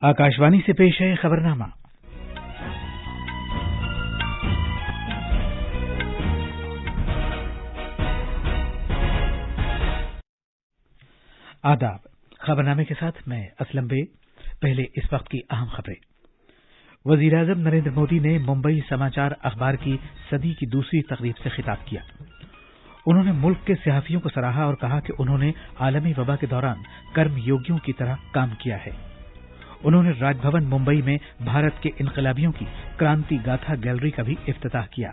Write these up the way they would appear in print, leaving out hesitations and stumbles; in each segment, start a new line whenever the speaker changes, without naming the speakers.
आकाशवाणी से पेश है खबरनामा। आदाब। खबरनामे के साथ मैं असलम बे। पहले इस वक्त की अहम खबरें। वजीर-ए-आजम नरेंद्र मोदी ने मुंबई समाचार अखबार की सदी की दूसरी तकरीब से खिताब किया। उन्होंने मुल्क के सहाफियों को सराहा और कहा कि उन्होंने आलमी वबा के दौरान कर्मयोगियों की तरह काम किया है। उन्होंने राजभवन मुंबई में भारत के इनकलाबियों की क्रांति गाथा गैलरी का भी इफ्तिताह किया।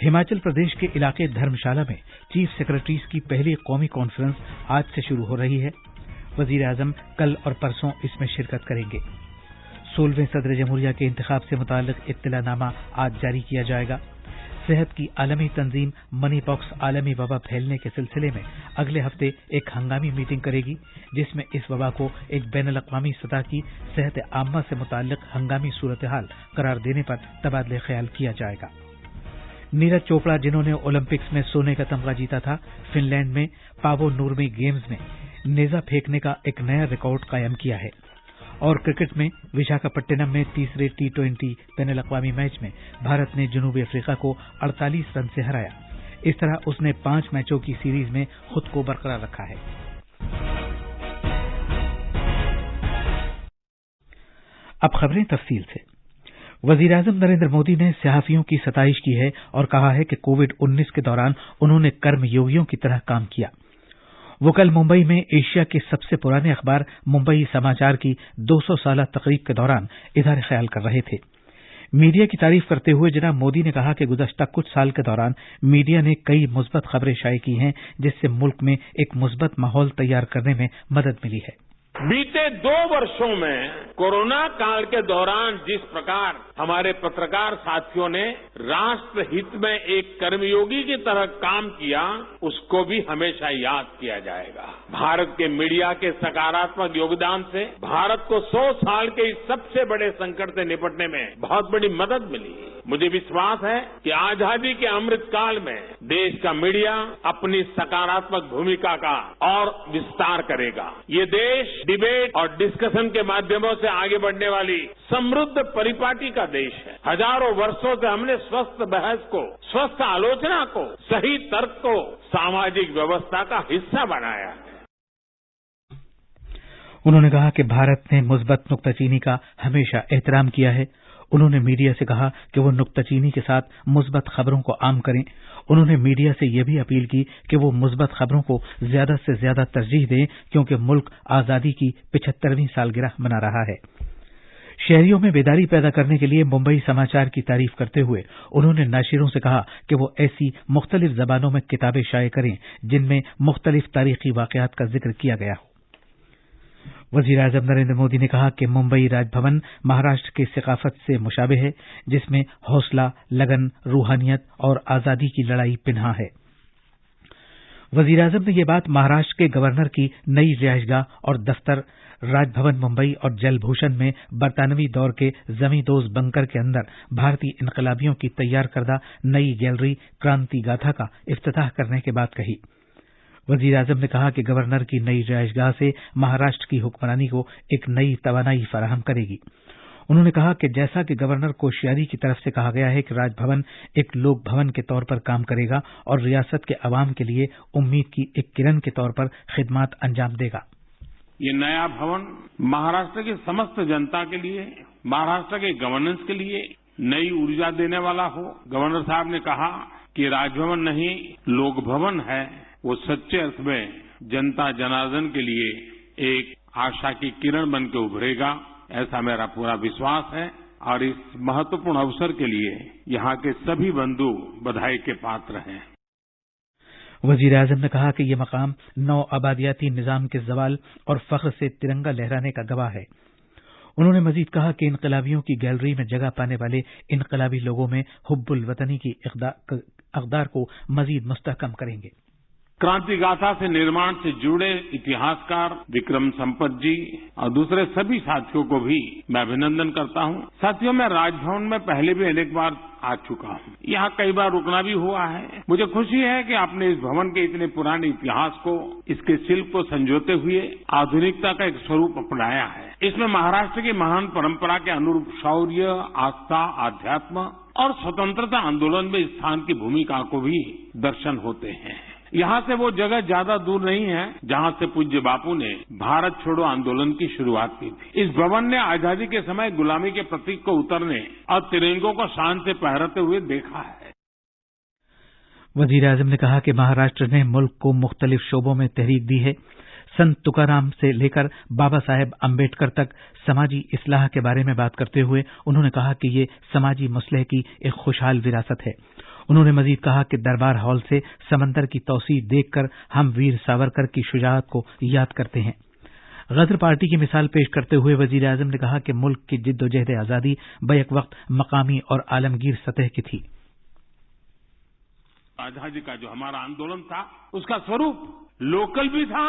हिमाचल प्रदेश के इलाके धर्मशाला में चीफ सेक्रेटरीज की पहली कौमी कॉन्फ्रेंस आज से शुरू हो रही है। वजीर-ए-आजम कल और परसों इसमें शिरकत करेंगे। 16वें सदर जमहूरिया के इंतखाब से मुताल्लिक इत्तलानामा आज जारी किया जाएगा। सेहत की आलमी तंजीम मनी पॉक्स आलमी वबा फैलने के सिलसिले में अगले हफ्ते एक हंगामी मीटिंग करेगी, जिसमें इस वबा को एक बैनुल-अक़वामी सतह की सेहत आम्मा से मुताल्लिक हंगामी सूरत हाल करार देने पर तबादले ख्याल किया जाएगा। नीरज चोपड़ा, जिन्होंने ओलंपिक्स में सोने का तमगा जीता था, फिनलैंड में पावो नूर्मी गेम्स में नेजा फेंकने का एक नया रिकॉर्ड कायम किया है। और क्रिकेट में विशाखापट्टनम में तीसरे T20 बैनुल-अक़वामी मैच में भारत ने जनूबी अफ्रीका को 48 रन से हराया। इस तरह उसने 5 मैचों की सीरीज में खुद को बरकरार रखा है। अब खबरें तफसील से। वजीर-ए-आजम नरेंद्र मोदी ने सहाफियों की सताइश की है और कहा है कि कोविड-19 के दौरान उन्होंने कर्मयोगियों की तरह काम किया। वो कल मुंबई में एशिया के सबसे पुराने अखबार मुंबई समाचार की 200 साला तकरीब के दौरान इज़हार ख्याल कर रहे थे। मीडिया की तारीफ करते हुए जनाब मोदी ने कहा कि गुज़श्ता कुछ साल के दौरान मीडिया ने कई मुस्बत खबरें शाये की हैं, जिससे मुल्क में एक मुस्बत माहौल तैयार करने में मदद मिली है।
बीते 2 वर्षों में कोरोना काल के दौरान जिस प्रकार हमारे पत्रकार साथियों ने राष्ट्र हित में एक कर्मयोगी की तरह काम किया, उसको भी हमेशा याद किया जाएगा। भारत के मीडिया के सकारात्मक योगदान से भारत को 100 साल के इस सबसे बड़े संकट से निपटने में बहुत बड़ी मदद मिली। मुझे विश्वास है कि आजादी के अमृत काल में देश का मीडिया अपनी सकारात्मक भूमिका का और विस्तार करेगा। ये देश डिबेट और डिस्कशन के माध्यमों से आगे बढ़ने वाली समृद्ध परिपाटी का देश है। हजारों वर्षों से हमने स्वस्थ बहस को, स्वस्थ आलोचना को, सही तर्क को सामाजिक व्यवस्था का हिस्सा बनाया है।
उन्होंने कहा कि भारत ने मुस्बत नुक्ताचीनी का हमेशा एहतराम किया है। उन्होंने मीडिया से कहा कि वो नुक्ताचीनी के साथ मुस्बत खबरों को आम करें। उन्होंने मीडिया से यह भी अपील की कि वो मुस्बत खबरों को ज्यादा से ज्यादा तरजीह दें, क्योंकि मुल्क आजादी की 75वीं सालगिरह मना रहा है। शहरियों में बेदारी पैदा करने के लिए मुंबई समाचार की तारीफ करते हुए उन्होंने नाशिरों से कहा कि वो ऐसी मुख्तलिफ जबानों में किताबें शाये करें जिनमें मुख्तलिफ तारीखी वाकयात का जिक्र किया गया हो। वजीर-ए-आजम नरेंद्र मोदी ने कहा कि मुंबई राजभवन महाराष्ट्र की सकाफत से मुशाबे है, जिसमें हौसला, लगन, रूहानियत और आजादी की लड़ाई पिन्हा है। वजीर-ए-आजम ने यह बात महाराष्ट्र के गवर्नर की नई रिहाइशगाह और दफ्तर राजभवन मुंबई और जलभूषण में बरतानवी दौर के जमींदोज बंकर के अंदर भारतीय इनकलाबियों की तैयार करदा नई गैलरी क्रांति गाथा का इफ्तिताह करने के बाद कही। वजीर-ए-आजम ने कहा कि गवर्नर की नई रिहाइशगाह से महाराष्ट्र की हुक्मरानी को एक नई तवानाई फराहम करेगी। उन्होंने कहा कि जैसा कि गवर्नर कोश्यारी की तरफ से कहा गया है कि राजभवन एक लोक भवन के तौर पर काम करेगा और रियासत के अवाम के लिए उम्मीद की एक किरण के तौर पर खिदमात अंजाम देगा।
ये नया भवन महाराष्ट्र की समस्त जनता के लिए, महाराष्ट्र के गवर्नेंस के लिए नई ऊर्जा देने वाला हो। गवर्नर साहब ने कहा कि राजभवन नहीं, लोक भवन है, वो सच्चे अर्थ में जनता जनार्दन के लिए एक आशा की किरण बन के उभरेगा, ऐसा मेरा पूरा विश्वास है। और इस महत्वपूर्ण अवसर के लिए यहाँ के सभी बंधु बधाई के पात्र हैं।
वजीर-ए-आजम ने कहा कि यह मकाम नौ आबादियाती निजाम के जवाल और फख्र से तिरंगा लहराने का गवाह है। उन्होंने मजीद कहा कि इनकलाबियों की गैलरी में जगह पाने वाले इनकलाबी लोगों में हुब्बुल वतनी की अक़दार को मजीद मुस्तहकम करेंगे।
क्रांति गाथा से निर्माण से जुड़े इतिहासकार विक्रम संपत जी और दूसरे सभी साथियों को भी मैं अभिनंदन करता हूं। साथियों, मैं राजभवन में पहले भी अनेक बार आ चुका हूं। यहाँ कई बार रुकना भी हुआ है। मुझे खुशी है कि आपने इस भवन के इतने पुराने इतिहास को, इसके शिल्प को संजोते हुए आधुनिकता का एक स्वरूप अपनाया है। इसमें महाराष्ट्र की महान परंपरा के अनुरूप शौर्य, आस्था, आध्यात्म और स्वतंत्रता आंदोलन में स्थान की भूमिका को भी दर्शन होते हैं। यहाँ से वो जगह ज्यादा दूर नहीं है जहाँ से पूज्य बापू ने भारत छोड़ो आंदोलन की शुरुआत की थी। इस भवन ने आजादी के समय गुलामी के प्रतीक को उतरने और तिरंगों को शान से फहराते हुए देखा है।
वजीर आजम ने कहा कि महाराष्ट्र ने मुल्क को मुख्तलिफ शोबों में तहरीक दी है। संत तुकाराम से लेकर बाबा साहेब अम्बेडकर तक समाजी इस्लाह के बारे में बात करते हुए उन्होंने कहा कि ये समाजी मसलह की एक खुशहाल विरासत है। उन्होंने मजीद कहा कि दरबार हॉल से समंदर की तौसीर देखकर हम वीर सावरकर की शुजाअत को याद करते हैं। गदर पार्टी की मिसाल पेश करते हुए वजीर आजम ने कहा कि मुल्क की जिद्दोजहद आजादी बैक वक्त मकामी और आलमगीर सतह की थी।
आजादी का जो हमारा आंदोलन था उसका स्वरूप लोकल भी था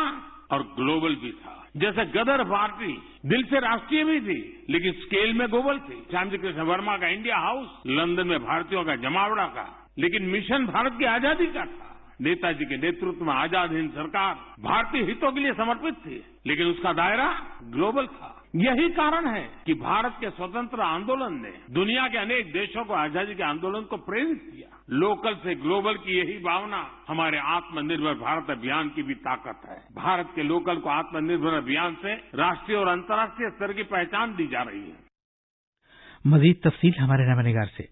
और ग्लोबल भी था। जैसे गदर पार्टी दिल से राष्ट्रीय भी थी लेकिन स्केल में ग्लोबल थी। श्यामजी कृष्ण वर्मा का इंडिया हाउस लंदन में भारतीयों का जमावड़ा का, लेकिन मिशन भारत की आजादी का था। नेताजी के नेतृत्व में आजाद हिंद सरकार भारतीय हितों के लिए समर्पित थी लेकिन उसका दायरा ग्लोबल था। यही कारण है कि भारत के स्वतंत्र आंदोलन ने दुनिया के अनेक देशों को आजादी के आंदोलन को प्रेरित किया। लोकल से ग्लोबल की यही भावना हमारे आत्मनिर्भर भारत अभियान की भी ताकत है। भारत के लोकल को आत्मनिर्भर अभियान से राष्ट्रीय और अंतर्राष्ट्रीय स्तर की पहचान दी जा रही है।
मजीद तफसील हमारे नवानिगार से।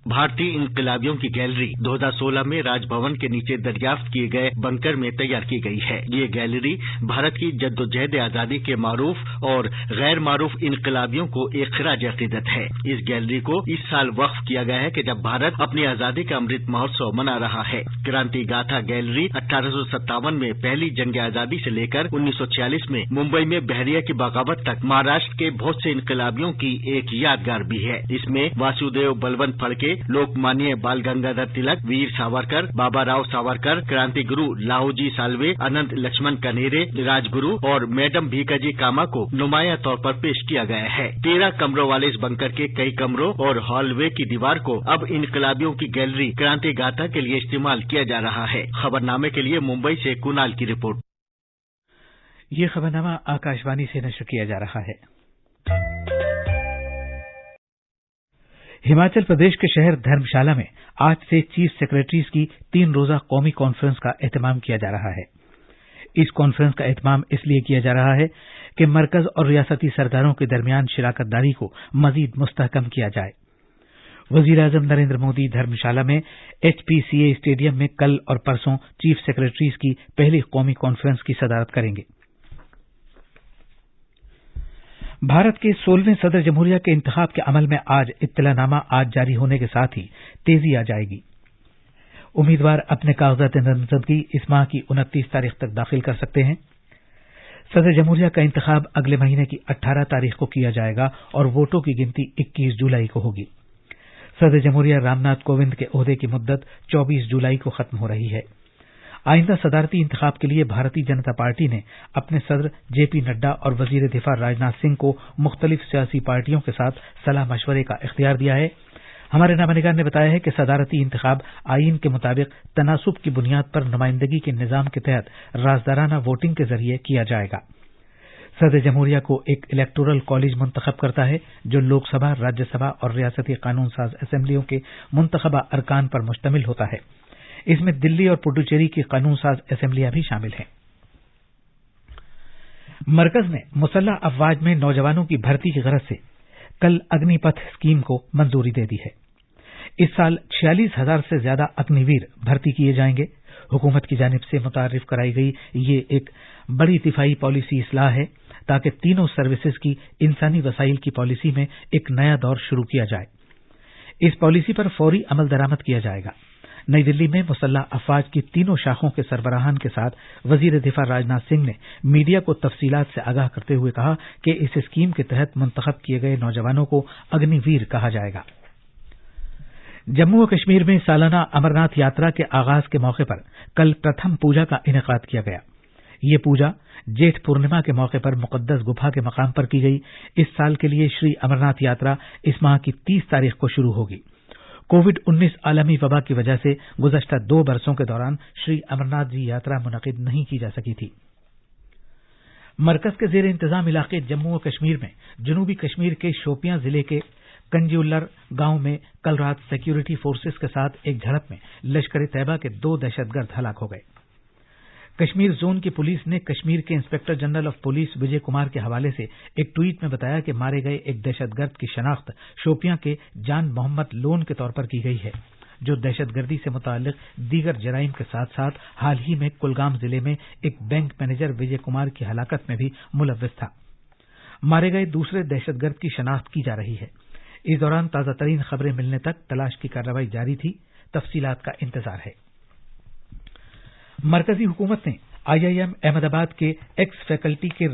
भारतीय इनकलाबियों की गैलरी 2016 में राजभवन के नीचे दरियाफ्त किए गए बंकर में तैयार की गई है। ये गैलरी भारत की जद्दोजहद आजादी के मारूफ और गैर मारूफ इनकलाबियों को एक खिराज अकीदत है। इस गैलरी को इस साल वक्फ किया गया है कि जब भारत अपनी आजादी का अमृत महोत्सव मना रहा है। क्रांति गाथा गैलरी 1857 में पहली जंग आजादी से लेकर 1946 में मुंबई में बहरिया की बगावत तक महाराष्ट्र के बहुत से इनकलाबियों की एक यादगार भी है। इसमें वासुदेव बलवंत फड़के, लोकमान्य बाल गंगाधर तिलक, वीर सावरकर, बाबा राव सावरकर, क्रांति गुरु लाहूजी साल्वे, अनंत लक्ष्मण कनेरे, राजगुरु और मैडम भीकाजी कामा को नुमाया तौर पर पेश किया गया है। 13 कमरों वाले इस बंकर के कई कमरों और हॉलवे की दीवार को अब इनकलाबियों की गैलरी क्रांति गाथा के लिए इस्तेमाल किया जा रहा है। खबरनामे के लिए मुंबई से कुणाल की रिपोर्ट।
ये खबरनामा आकाशवाणी से नश्र किया जा रहा है। हिमाचल प्रदेश के शहर धर्मशाला में आज से चीफ सेक्रेटरीज की 3 रोजा कौमी कॉन्फ्रेंस का एहतमाम किया जा रहा है। इस कॉन्फ्रेंस का एहतमाम इसलिए किया जा रहा है कि मरकज और रियासती सरकारों के दरमियान शिराकतदारी को मजीद मुस्तहकम किया जाए। वजीर आजम नरेंद्र मोदी धर्मशाला में HPCA स्टेडियम में कल और परसों चीफ सेक्रेटरीज की पहली कौमी कॉन्फ्रेंस की सदारत करेंगे। भारत के 16वें सदर जमहूरिया के इंतखाब के अमल में आज इत्तलानामा आज जारी होने के साथ ही तेजी आ जाएगी। उम्मीदवार अपने कागजात नामजदगी इस माह की 29 तारीख तक दाखिल कर सकते हैं। सदर जमहूरिया का इंतखाब अगले महीने की 18 तारीख को किया जाएगा और वोटों की गिनती 21 जुलाई को होगी। सदर जमहूरिया रामनाथ कोविंद के ओहदे की मुद्दत 24 जुलाई को खत्म हो रही है। आइंदा सदारती इंतखाब के लिए भारतीय जनता पार्टी ने अपने सदर JP नड्डा और वजीर दिफा राजनाथ सिंह को मुख्तलिफ सियासी पार्टियों के साथ सलाह मशवरे का इख्तियार दिया है। हमारे नामानिगार ने बताया है कि सदारती इंतखाब आईन के मुताबिक तनासुब की बुनियाद पर नुमाइंदगी के निजाम के तहत राजदाराना वोटिंग के जरिए किया जाएगा। सदर जमहूरिया को एक इलेक्टोरल कॉलेज मुंतखब करता है जो लोकसभा, राज्यसभा और रियासती कानून साज असेंबलियों के मुंतखबा अरकान पर मुश्तमिल होता है। इसमें दिल्ली और पुडुचेरी की कानून साज असेंबलियां भी शामिल हैं। मरकज ने मुसल्लह अफवाज में नौजवानों की भर्ती की गरज से कल अग्निपथ स्कीम को मंजूरी दे दी है। इस साल 46,000 से ज्यादा अग्निवीर भर्ती किए जाएंगे। हुकूमत की जानिब से मुतारिफ कराई गई ये एक बड़ी दिफाई पॉलिसी इस्लाह है ताकि तीनों सर्विसेज की इंसानी वसाइल की पॉलिसी में एक नया दौर शुरू किया जाए। इस पॉलिसी पर फौरी अमल दरामद किया जाएगा। नई दिल्ली में मुसल्लह अफवाज की तीनों शाखों के सरबराहान के साथ वजीर दिफा राजनाथ सिंह ने मीडिया को तफसीलात से आगाह करते हुए कहा कि इस स्कीम के तहत मुंतखब किए गए नौजवानों को अग्निवीर कहा जाएगा। जम्मू और कश्मीर में सालाना अमरनाथ यात्रा के आगाज के मौके पर कल प्रथम पूजा का इनेकाद किया गया। ये पूजा जेठ पूर्णिमा के मौके पर मुकद्दस गुफा के मकाम पर की गई। इस साल के लिए श्री अमरनाथ यात्रा इस माह की 30 तारीख को शुरू होगी। कोविड-19 आलमी वबा की वजह से गुज़श्ता 2 बरसों के दौरान श्री अमरनाथ जी यात्रा मुनक़िद नहीं की जा सकी थी। मरकज के ज़ेर इंतजाम इलाके जम्मू और कश्मीर में जनूबी कश्मीर के शोपियां जिले के कंजीउल्लर गांव में कल रात सिक्योरिटी फोर्सेस के साथ एक झड़प में लश्कर-ए-तैयबा के 2 दहशतगर्द हलाक हो गए। कश्मीर जोन की पुलिस ने कश्मीर के inspector general of police Vijay Kumar के हवाले से एक ट्वीट में बताया कि मारे गए एक दहशतगर्द की शनाख्त शोपियां के जान मोहम्मद लोन के तौर पर की गई है, जो दहशतगर्दी से मुताल्लिक दीगर जराइम के साथ साथ हाल ही में कुलगाम जिले में एक बैंक मैनेजर विजय कुमार की हलाकत में भी मुलव्विस था। मारे गए दूसरे दहशतगर्द की शनाख्त की जा रही है। इस दौरान ताजा तरीन खबरें मिलने तक तलाश की कार्रवाई जारी थी। तफसीलात का इंतजार है। मरकजी हुकूमत ने IIM अहमदाबाद के एक्स फैकल्टी के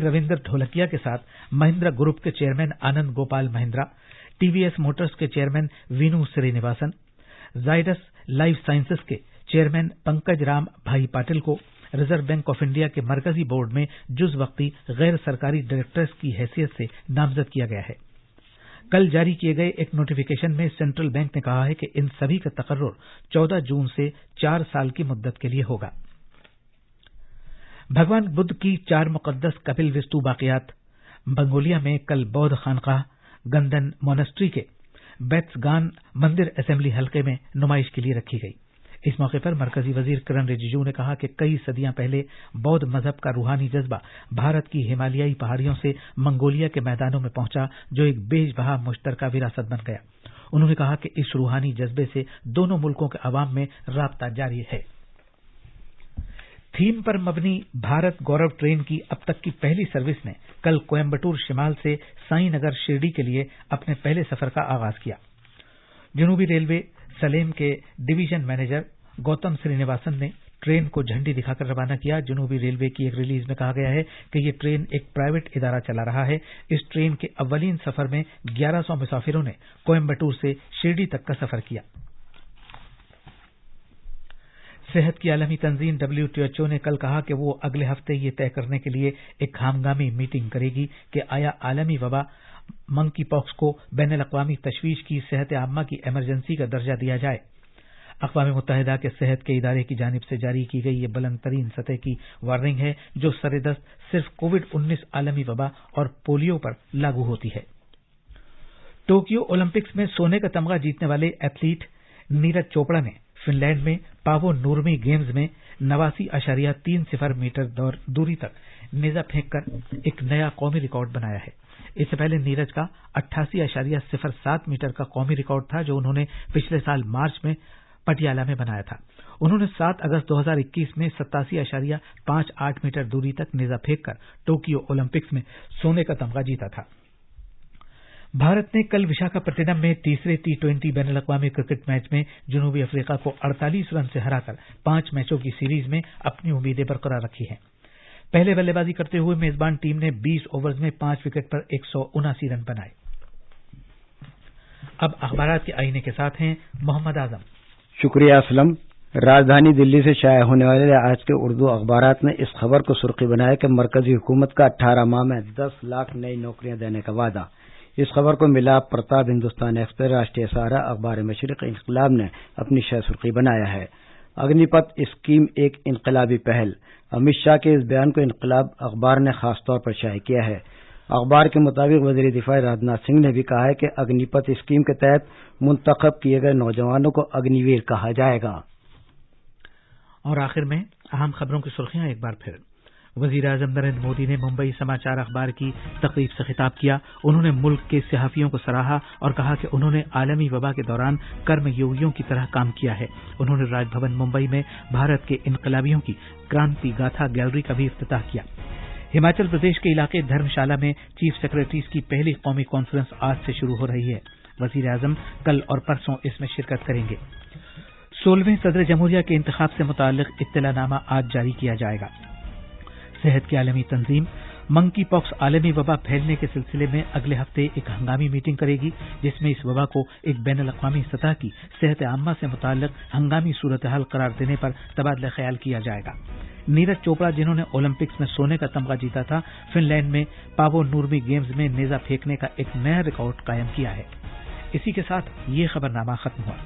रविंदर ढोलकिया के साथ महिंद्रा ग्रुप के chairman Anand Gopal Mahindra, TVS Motors के chairman Venu Srinivasan, Zydus life sciences के चेयरमैन पंकज राम भाई पाटिल को रिजर्व बैंक ऑफ इंडिया के मरकजी बोर्ड में जुज वक्ती गैर सरकारी डायरेक्टर्स की हैसियत से नामजद किया गया है। कल जारी किए गए एक नोटिफिकेशन में सेंट्रल बैंक ने कहा है कि इन सभी का तकर्रुर 14 जून से 4 साल की मुद्दत के लिए होगा। भगवान बुद्ध की 4 मुकद्दस कपिल वस्तु बाकियात मंगोलिया में कल बौद्ध खानकाह गंदन मोनेस्ट्री के बेत्सगान मंदिर असेंबली हल्के में नुमाइश के लिए रखी गई। इस मौके पर मरकजी वजीर किरण रिजिजू ने कहा कि कई सदियां पहले बौद्ध मजहब का रूहानी जज्बा भारत की हिमालयी पहाड़ियों से मंगोलिया के मैदानों में पहुंचा, जो एक बेजबहा मुश्तरका विरासत बन गया। उन्होंने कहा कि इस रूहानी जज्बे से दोनों मुल्कों के अवाम में राब्ता जारी है। थीम पर मबनी भारत गौरव ट्रेन की अब तक की पहली सर्विस ने कल कोयम्बटूर शिमाल से साईनगर शिरडी के लिए अपने पहले सफर का आगाज किया। जनूबी रेलवे सलेम के डिवीजन मैनेजर गौतम श्रीनिवासन ने ट्रेन को झंडी दिखाकर रवाना किया। जनूबी रेलवे की एक रिलीज में कहा गया है कि यह ट्रेन एक प्राइवेट इदारा चला रहा है। इस ट्रेन के अव्वलीन सफर में 1100 मुसाफिरों ने कोयम्बटूर से शिरडी तक का सफर किया। सेहत की आलमी तंजीम WHO ने कल कहा कि वो अगले हफ्ते ये तय करने के लिए एक खामगामी मीटिंग करेगी कि आया आलमी वबा मंकी पॉक्स को बैनुल-अक़वामी तशवीश की सेहत आम्मा की इमरजेंसी का दर्जा दिया जाए। अक़वाम मुत्तहिदा के सेहत के इदारे की जानिब से जारी की गई ये बुलंद तरीन सतह की वार्निंग है, जो सरेदस्त सिर्फ कोविड-19 आलमी वबा और पोलियो पर लागू होती है। टोक्यो ओलंपिक्स में सोने का तमगा जीतने वाले एथलीट नीरज चोपड़ा ने फिनलैंड में पावो नूर्मी गेम्स में 89.30 मीटर दूरी तक नेजा फेंककर एक नया कौमी रिकॉर्ड बनाया है। इससे पहले नीरज का 88.07 मीटर का कौमी रिकॉर्ड था, जो उन्होंने पिछले साल मार्च में पटियाला में बनाया था। उन्होंने 7 अगस्त 2021 में 87.58 मीटर दूरी तक नेजा फेंककर टोक्यो ओलंपिक्स में सोने का तमगा जीता था। भारत ने कल विशाखापट्टनम में तीसरे T20 बैनुल-अक़वामी क्रिकेट मैच में जनूबी अफ्रीका को 48 रन से हराकर 5 मैचों की सीरीज में अपनी उम्मीदें बरकरार रखी हैं। पहले बल्लेबाजी करते हुए मेजबान टीम ने 20 ओवर्स में 5 विकेट पर 179 रन बनाए। अब अखबारात के आईने के साथ हैं मोहम्मद आजम।
शुक्रिया असलम। राजधानी दिल्ली से शाया होने वाले आज के उर्दू अखबारात ने इस खबर को सुर्खी बनाया कि मरकजी हुकूमत का 18 माह में 10 लाख नई नौकरियां देने का वादा। इस खबर को मिला प्रताप हिंदुस्तान एक्सप्रेस, राष्ट्रीय सहारा, अखबार मशरिक इंकलाब ने अपनी शाह सुर्खी बनाया है। अग्निपथ स्कीम एक इनकलाबी पहल। अमित शाह के इस बयान को इनकलाब अखबार ने खास तौर पर शाया किया है। अखबार के मुताबिक वजीर दिफा राजनाथ सिंह ने भी कहा है कि अग्निपथ स्कीम के तहत मुंतखब किए गए नौजवानों को अग्निवीर कहा जाएगा।
और आखिर में अहम खबरों की सुर्खियां एक बार फिर। वजीर आजम नरेंद्र मोदी ने मुंबई समाचार अखबार की तकरीब से खिताब किया। उन्होंने मुल्क के सहाफियों को सराहा और कहा कि उन्होंने आलमी वबा के दौरान कर्मयोगियों की तरह काम किया है। उन्होंने राजभवन मुंबई में भारत के इनकलाबियों की क्रांति गाथा गैलरी का भी इफ्तिताह किया। हिमाचल प्रदेश के इलाके धर्मशाला में चीफ सेक्रेटरीज की पहली कौमी कॉन्फ्रेंस आज से शुरू हो रही है। वजीर आजम कल और परसों इसमें शिरकत करेंगे। 16वें सदर जमहूरिया के इंतखाब से मुताल्लिक इत्तलानामा आज जारी किया जाएगा। सेहत की आलमी तंजीम मंकी पॉक्स आलमी वबा फैलने के सिलसिले में अगले हफ्ते एक हंगामी मीटिंग करेगी, जिसमें इस वबा को एक बैनुल-अक़वामी सतह की सेहत आम्मा से मुताल्लिक हंगामी सूरत हाल करार देने पर तबादला ख्याल किया जाएगा। नीरज चोपड़ा, जिन्होंने ओलंपिक्स में सोने का तमगा जीता था, फिनलैंड में पावो नूर्मी गेम्स में नेजा फेंकने का एक नया रिकॉर्ड कायम किया है। इसी के साथ ये खबरनामा खत्म हुआ।